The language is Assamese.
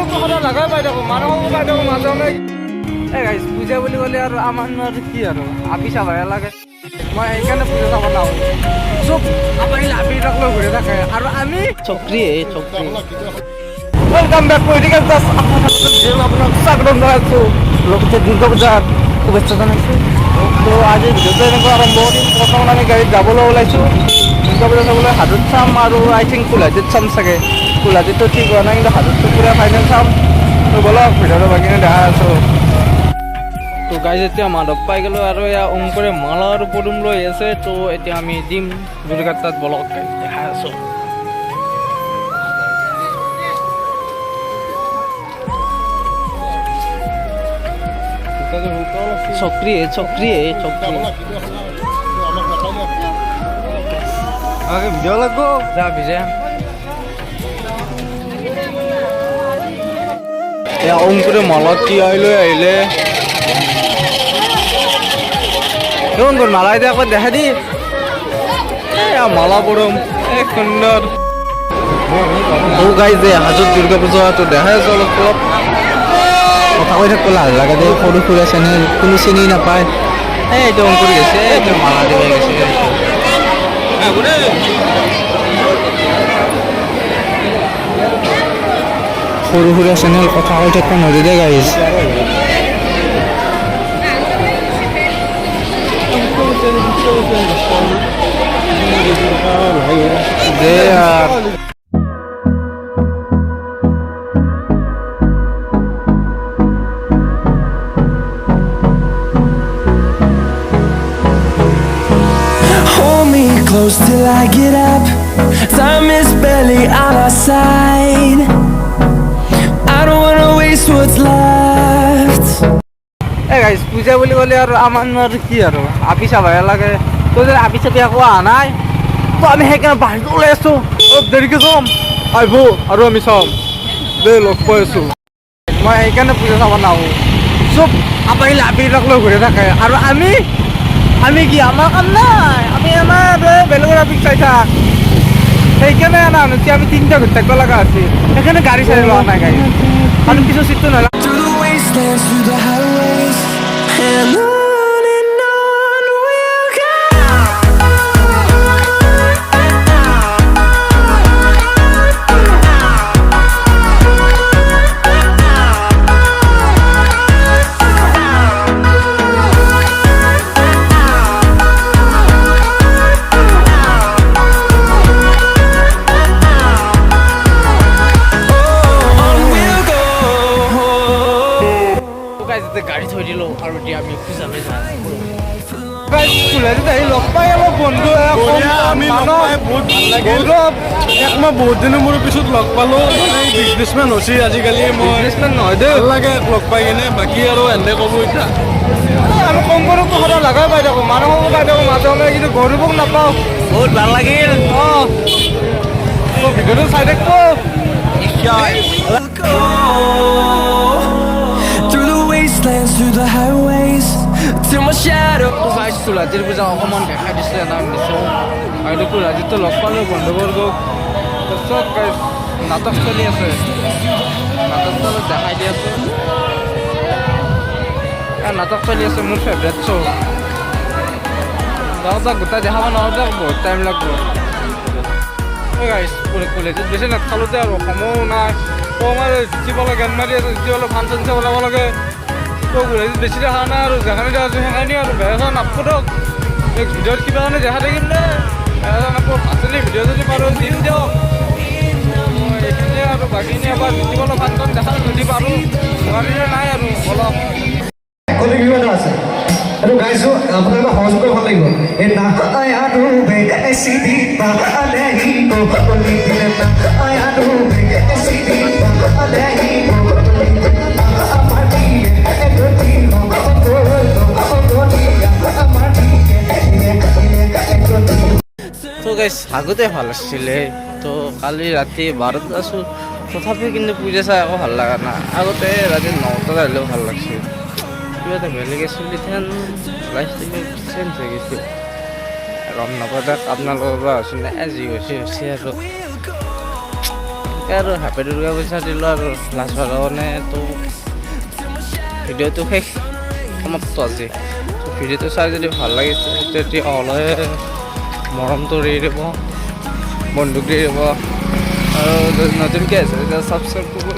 কমৰতো সদায় লাগাই পাই থাকোঁ মানুহকো পাই থাকোঁ মাজে মাজে এই গাইছ পূজা বুলি ক'লে আৰু আমাৰনো আৰু কি আৰু আবি চাবহে লাগে মই সেইকাৰণে পূজা চাব নাহোঁ চব আবাহিলে আবিবিলাক লৈ ঘূৰি থাকে আৰু আমি চক্ৰী ৱেলকাম বেক টু ইডিকেল প্লাছ আপোনাক স্বাগতম জনাইছোঁ লগতে দুৰ্গা পূজাৰ শুভেচ্ছা জনাইছোঁ তো আজি ভিডিঅ'টো এনেকৈ আৰম্ভ কৰিম প্ৰথমত আমি গাড়ীত যাবলৈ ওলাইছোঁ দুৰ্গা পূজা চাবলৈ হাজোত চাম আৰু আই থিংক কুলাজিত চাম চাগে কুলাজিতটো ঠিক হোৱা নাই কিন্তু হাজোতটো পুৰা ফাইনেল চাম তো ব'লক ভিডিঅ'টো বাকীখিনি দেখা আছোঁ তো গাইজ এতিয়া মাধৱ পাই গ'লোঁ আৰু এয়া অংকৰে মালা আৰু পদুম লৈ আছে তো এতিয়া আমি দিম দুৰ্গাৰ তাত ব'লক দেখাই আছোঁ চক্ৰী ভিডিঅ' লাগব যা বিজয় এয়া অংকুৰে মালত তিয়াই লৈ আহিলে অংকুৰ মালা এতিয়া একবাৰ দেখা দি এয়া মালা পৰম এক সুন্দৰ গাই যে হাজোত দুৰ্গা পূজাটো দেখাই আছোঁ অলপ অলপ কথা কৈ থাকিব লাজ লাগে যে সৰু সুৰা চেনেল কোনো চিনি নাপায় এইটো অংকুৰ গৈছে এইটো মালা দিব গৈছে সৰু সুৰা চেনেল কথা কৈ থাকিব নদী দে গাইছ Close till I get up. Time is barely on our side. I don't wanna waste what's left. Hey guys, পূজা বুলি ক'লে আৰু আমাৰনো আৰু কি আৰু আবি চাবহে লাগে তো যদি আবি চাবি একো অহা নাই তো আমি সেইকাৰণে বাহিৰত ওলাই আছোঁ অলপ দেৰিকৈ যাম আহিব আৰু আমি চাম দেই লগ পাই আছোঁ মই সেইকাৰণে পূজা চাব নাহোঁ চব আবাহিলে আবিবিলাক লৈ ঘূৰি থাকে আৰু আমি কি আমাৰ কাম নাই আমি আমাৰ বেলেগৰ আবিক চাই থাক সেইকাৰণে আনিছে আমি তিনিটা ঘূৰি থাকিব লগা আছে সেইকাৰণে গাড়ী চাই লোৱা নাই গাড়ী আৰু পিছৰ চিটটো নহ'লে Through the wastelands, through the highways, and on we'll go. গাড়ী থৈ দিলোঁ আৰু এতিয়া আমি পূজালৈ যাওঁ কুলাজিত আহি লগ পাই অলপ বন্ধু মই বহুত দিনৰ মূৰৰ পিছত লগ পালোঁ মানে বিজনেছমেন হৈছে আজিকালি মই বিজনেছমেন নহয় দেই ভাল লাগে লগ পাই কিনে বাকী আৰু এনে ক'ব এতিয়া আমি কম কৰোঁতো সদায় লাগাই পাই থাকোঁ মানুহকো পাই থাকোঁ মাজে মাজে কিন্তু গৌৰৱক নাপাওঁ বহুত ভাল লাগিল অঁ ভিডিঅ'টো চাই থাকিব Through the highways, till my shadow. কুলাজিৰ পূজা অকণমান দেখাই দিছিলে নাম দিছোঁ আৰু কুলাজিতটো লগ পালোঁ বন্ধুবৰ্গক তাৰপিছত নাটক চলি আছে নাটকটো অলপ দেখাই দি আছোঁ নাটক চলি আছে মোৰ ফেভৰেট শ্ব' যাওঁতে গোটেই দেখাব নোৱাৰোঁতে বহুত টাইম লাগব কলেজত বেছি নাথালোঁতে আৰু সময়ো নাই কম আৰু জিতিবলৈ গান মাৰি আছে জিতিবলৈ ফাংচন চাব যাব লাগে তো কলেজত বেছি দেখা নাই আৰু যেখানে দেখা আছোঁ সেইখানে আৰু বেয়া নাপদক নেক্সট ভিডিঅ'ত কিবা কাৰণে দেখা থাকিম দে বেয়া নাপদ আচলতে ভিডিঅ' যদি পাৰোঁ দিম দিয়ক এইখিনিয়ে আৰু বাকীখিনি এবাৰ জিতিবলৈ ফাংচন দেখা যদি পাৰোঁ গুৱাহাটীতে নাই আৰু অলপ আছে আৰু গাইছোঁ আপোনালোকে সহযোগ কৰি ভাল লাগিব এই না আয়া ডুবে এচি দিবা আলেহিব অলি দিলে না আয়া ডুবে এচি দিবা আলেহিব আমাৰ দিয়ে এগতি আমাৰ তো গাইছ আগতে ভাল আছিলে তো কালি ৰাতি 12টাত আছোঁ তথাপিও কিন্তু পূজা চাই আকৌ ভাল লগা নাই আগতে ৰাতি 9টাত আহিলেও ভাল লাগছিল কিবা এটা বেলেগ আছিল এতিয়া লাইফষ্টাইল চেঞ্জ হৈ গৈছে গম নাপাওঁ তাক আপোনালোকৰ পৰা হৈছে নে যি হৈছে আৰু আৰু হেপী দুৰ্গা পূজা দিলোঁ আৰু লাষ্ট কাৰণে তো ভিডিঅ'টো শেষ সমাপ্ত আজি তো ভিডিঅ'টো চাই যদি ভাল লাগিছে তেতিয়া হ'লে মৰমটো দি দিব বন্ধুক দি দিব আৰু নতুনকৈ আছে তেতিয়া ছাবস্ক্ৰাইব কৰিব